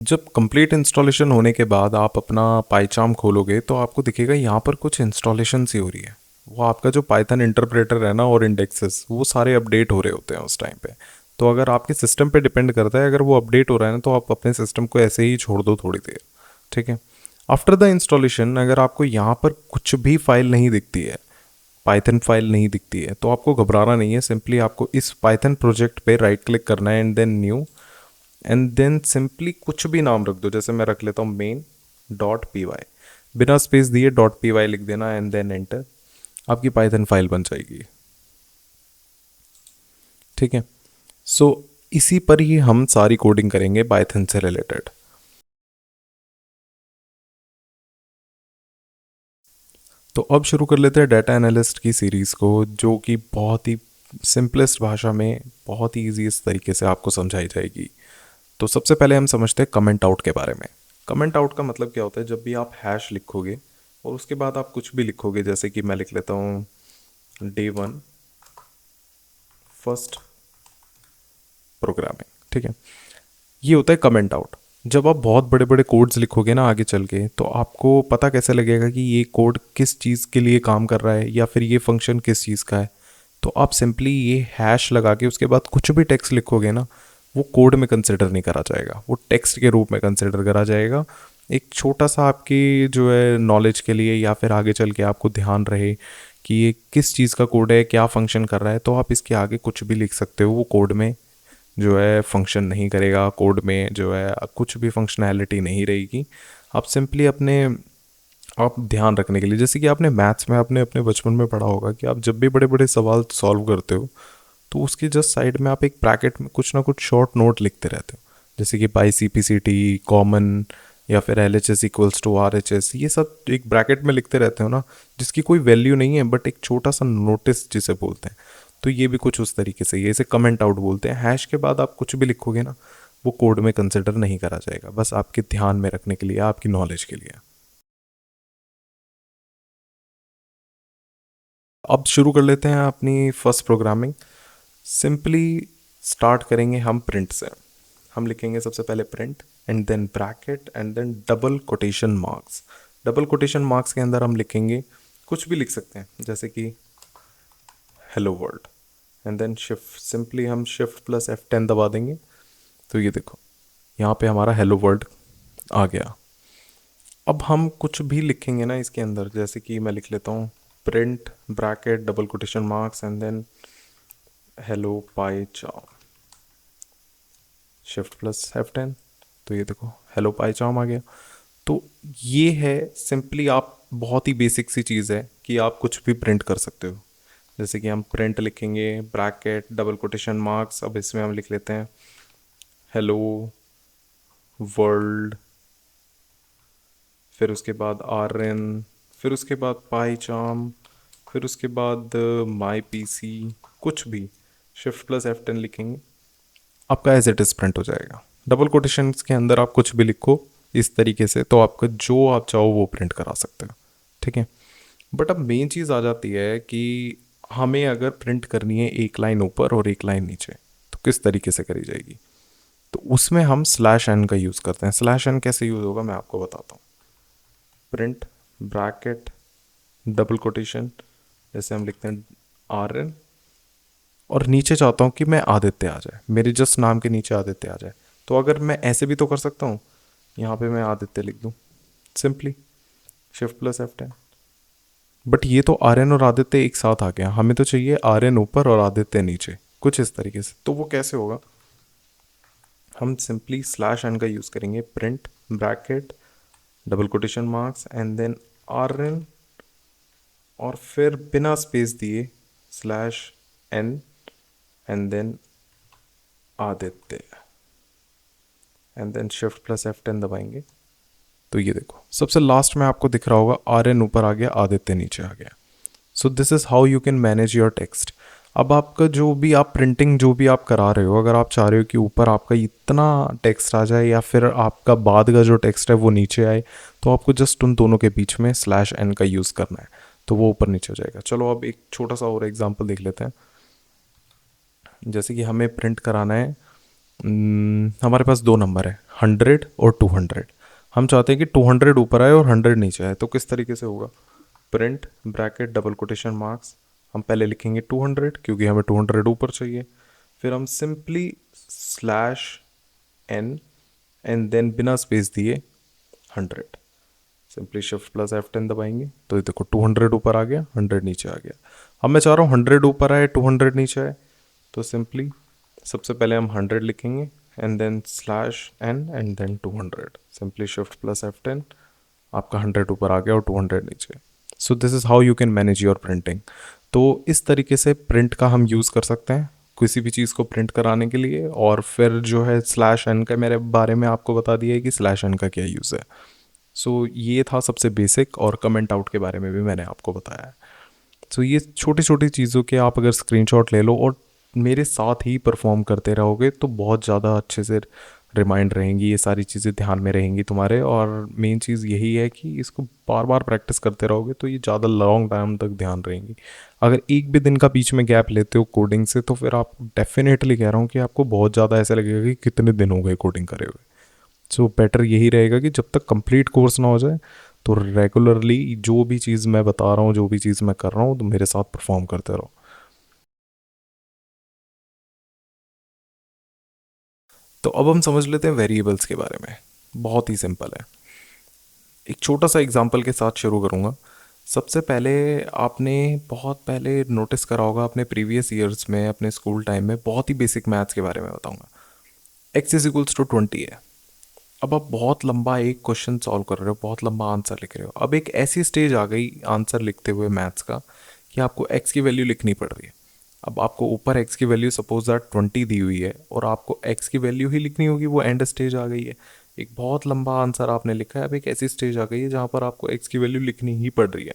जब complete installation होने के बाद आप अपना पाइचार्म खोलोगे तो आपको दिखेगा यहाँ पर कुछ इंस्टॉलेशन सी हो रही है। वो आपका जो पाइथन इंटरप्रेटर है ना और इंडेक्सेस वो सारे अपडेट हो रहे होते हैं उस टाइम पे। तो अगर आपके सिस्टम पे डिपेंड करता है, अगर वो अपडेट हो रहा है ना तो आप अपने सिस्टम को ऐसे ही छोड़ दो थोड़ी देर। ठीक है। आफ्टर द इंस्टॉलेशन अगर आपको यहाँ पर कुछ भी फाइल नहीं दिखती है, पाइथन फाइल नहीं दिखती है, तो आपको घबराना नहीं है। सिंपली आपको इस पाइथन प्रोजेक्ट पे राइट क्लिक करना है and then new, and then simply कुछ भी नाम रख दो। जैसे मैं रख लेता हूँ मेन डॉट पी वाई, बिना स्पेस दिए डॉट पी वाई लिख देना एंड देन एंटर। आपकी पाइथन फाइल बन जाएगी। ठीक है। सो इसी पर ही हम सारी कोडिंग करेंगे पाइथन से रिलेटेड। तो अब शुरू कर लेते हैं डाटा एनालिस्ट की सीरीज़ को, जो कि बहुत ही सिंपलेस्ट भाषा में बहुत ही ईजी इस तरीके से आपको समझाई जाएगी। तो सबसे पहले हम समझते हैं कमेंट आउट के बारे में। कमेंट आउट का मतलब क्या होता है? जब भी आप हैश लिखोगे और उसके बाद आप कुछ भी लिखोगे, जैसे कि मैं लिख लेता हूँ डे वन फर्स्ट प्रोग्रामिंग। ठीक है। ये होता है कमेंट आउट। जब आप बहुत बड़े बड़े कोड्स लिखोगे ना आगे चल के, तो आपको पता कैसे लगेगा कि ये कोड किस चीज़ के लिए काम कर रहा है या फिर ये फंक्शन किस चीज़ का है? तो आप सिंपली ये हैश लगा के उसके बाद कुछ भी टेक्स्ट लिखोगे ना, वो कोड में कंसिडर नहीं करा जाएगा, वो टेक्स्ट के रूप में कंसिडर करा जाएगा। एक छोटा सा आपकी जो है नॉलेज के लिए या फिर आगे चल के आपको ध्यान रहे कि ये किस चीज़ का कोड है, क्या फंक्शन कर रहा है, तो आप इसके आगे कुछ भी लिख सकते हो। वो कोड में जो है फंक्शन नहीं करेगा, कोड में जो है कुछ भी फंक्शनैलिटी नहीं रहेगी। आप सिंपली अपने आप ध्यान रखने के लिए, जैसे कि आपने मैथ्स में आपने अपने बचपन में पढ़ा होगा कि आप जब भी बड़े बड़े सवाल सॉल्व करते हो तो उसके जस्ट साइड में आप एक ब्रैकेट में कुछ ना कुछ शॉर्ट नोट लिखते रहते हो, जैसे कि pi C P C T common या फिर L H S equals to R H S, ये सब एक ब्रैकेट में लिखते रहते हो ना, जिसकी कोई वैल्यू नहीं है बट एक छोटा सा नोटिस जिसे बोलते हैं। तो ये भी कुछ उस तरीके से, ये इसे कमेंट आउट बोलते हैं। हैश के बाद आप कुछ भी लिखोगे ना, वो कोड में कंसिडर नहीं करा जाएगा, बस आपके ध्यान में रखने के लिए, आपकी नॉलेज के लिए। अब शुरू कर लेते हैं अपनी फर्स्ट प्रोग्रामिंग। सिंपली स्टार्ट करेंगे हम प्रिंट से। हम लिखेंगे सबसे पहले print and then bracket and then double quotation marks. Double quotation marks के अंदर हम लिखेंगे, कुछ भी लिख सकते हैं, जैसे कि hello world, and then shift, simply हम शिफ्ट प्लस F10 दबा देंगे। तो ये देखो यहाँ पे हमारा हेलो वर्ल्ड आ गया। अब हम कुछ भी लिखेंगे ना इसके अंदर, जैसे कि मैं लिख लेता हूँ print bracket double quotation marks and then hello PyCharm, shift plus F10। तो ये देखो हेलो पाई चार्म आ गया। तो ये है सिंपली, आप बहुत ही बेसिक सी चीज़ है कि आप कुछ भी प्रिंट कर सकते हो। जैसे कि हम प्रिंट लिखेंगे ब्रैकेट डबल कोटेशन मार्क्स, अब इसमें हम लिख लेते हैं हेलो वर्ल्ड, फिर उसके बाद RN, फिर उसके बाद पाई चार्म, फिर उसके बाद माई पीसी, कुछ भी शिफ्ट प्लस F10 लिखेंगे, आपका एज इट इज़ प्रिंट हो जाएगा। डबल कोटेशन के अंदर आप कुछ भी लिखो इस तरीके से, तो आपका जो आप चाहो वो प्रिंट करा सकते हो। ठीक है। बट अब मेन चीज़ आ जाती है कि हमें अगर प्रिंट करनी है एक लाइन ऊपर और एक लाइन नीचे, तो किस तरीके से करी जाएगी? तो उसमें हम स्लैश एन का यूज़ करते हैं। स्लैश एन कैसे यूज़ होगा मैं आपको बताता हूँ। प्रिंट ब्रैकेट डबल कोटेशन, जैसे हम लिखते हैं RN, और नीचे चाहता हूँ कि मैं आदित्य आ जाए, मेरे जस्ट नाम के नीचे आदित्य आ जाए। तो अगर मैं ऐसे भी तो कर सकता हूँ, यहाँ पे मैं आदित्य लिख दूँ simply shift plus F10। But ये तो RN और आदित्य एक साथ आ गया, हमें तो चाहिए RN ऊपर और आदित्य नीचे, कुछ इस तरीके से। तो वो कैसे होगा? हम सिंपली स्लैश एन का यूज़ करेंगे, print bracket double quotation marks and then RN, और फिर बिना स्पेस दिए /n and then Aditya, and then shift plus F10 दबाएंगे। तो ये देखो सबसे लास्ट में आपको दिख रहा होगा RN ऊपर आ गया, आदित्य नीचे आ गया। सो this is how you can manage your text. अब आपका जो भी आप प्रिंटिंग जो भी आप करा रहे हो, अगर आप चाह रहे हो कि ऊपर आपका इतना टेक्स्ट आ जाए या फिर आपका बाद का जो टेक्स्ट है वो नीचे आए, तो आपको जस्ट उन दोनों के बीच में /n का यूज़ करना है, तो वो ऊपर नीचे हो जाएगा। चलो अब एक छोटा सा और एग्जांपल देख लेते हैं। जैसे कि हमें प्रिंट कराना है हमारे पास दो नंबर है, 100 और 200। हम चाहते हैं कि 200 ऊपर आए और 100 नीचे आए, तो किस तरीके से होगा? Print bracket double quotation marks, हम पहले लिखेंगे 200 क्योंकि हमें 200 ऊपर चाहिए। फिर हम simply slash n and then बिना स्पेस दिए 100, सिंपली शिफ्ट प्लस F10 दबाएंगे तो ये देखो 200 ऊपर आ गया, 100 नीचे आ गया। अब मैं चाह रहा हूँ 100 ऊपर आए 200 नीचे आए, तो सिंपली सबसे पहले हम 100 लिखेंगे and then slash n and then 200, simply shift plus F10, आपका 100 ऊपर आ गया और 200 नीचे। So this is how you can manage your printing. तो इस तरीके से प्रिंट का हम यूज़ कर सकते हैं किसी भी चीज़ को प्रिंट कराने के लिए। और फिर जो है स्लैश एन का मेरे बारे में आपको बता दिया है कि स्लैश एन का क्या यूज़ है। सो ये था सबसे बेसिक, और कमेंट आउट के बारे में भी मैंने आपको बताया है। सो ये छोटी छोटी चीज़ों के आप अगर स्क्रीनशॉट ले लो और मेरे साथ ही परफॉर्म करते रहोगे तो बहुत ज़्यादा अच्छे से रिमाइंड रहेंगी, ये सारी चीज़ें ध्यान में रहेंगी तुम्हारे। और मेन चीज़ यही है कि इसको बार बार प्रैक्टिस करते रहोगे तो ये ज़्यादा लॉन्ग टाइम तक ध्यान रहेंगी। अगर एक भी दिन का बीच में गैप लेते हो कोडिंग से तो फिर आप डेफिनेटली कह रहा हूँ कि आपको बहुत ज़्यादा ऐसा लगेगा कि कितने दिन हो गए कोडिंग करे हुए। सो बेटर यही रहेगा कि जब तक कंप्लीट कोर्स ना हो जाए तो रेगुलरली जो भी चीज़ मैं बता रहा हूँ, जो भी चीज़ मैं कर रहा हूँ, तो मेरे साथ परफॉर्म करते रहो। तो अब हम समझ लेते हैं वेरिएबल्स के बारे में। बहुत ही सिंपल है, एक छोटा सा एग्जांपल के साथ शुरू करूँगा। सबसे पहले आपने बहुत पहले नोटिस करा होगा अपने प्रीवियस ईयर्स में, अपने स्कूल टाइम में, बहुत ही बेसिक मैथ्स के बारे में बताऊँगा। एक्स इज इक्वल्स टू 20 है। अब आप बहुत लंबा एक क्वेश्चन सॉल्व कर रहे हो, बहुत लंबा आंसर लिख रहे हो। अब एक ऐसी स्टेज आ गई आंसर लिखते हुए मैथ्स का कि आपको एक्स की वैल्यू लिखनी पड़ रही है। अब आपको ऊपर एक्स की वैल्यू सपोज दैट 20 दी हुई है और आपको एक्स की वैल्यू ही लिखनी होगी, वो एंड स्टेज आ गई है। एक बहुत लंबा आंसर आपने लिखा है, अब एक ऐसी स्टेज आ गई है जहाँ पर आपको एक्स की वैल्यू लिखनी ही पड़ रही है।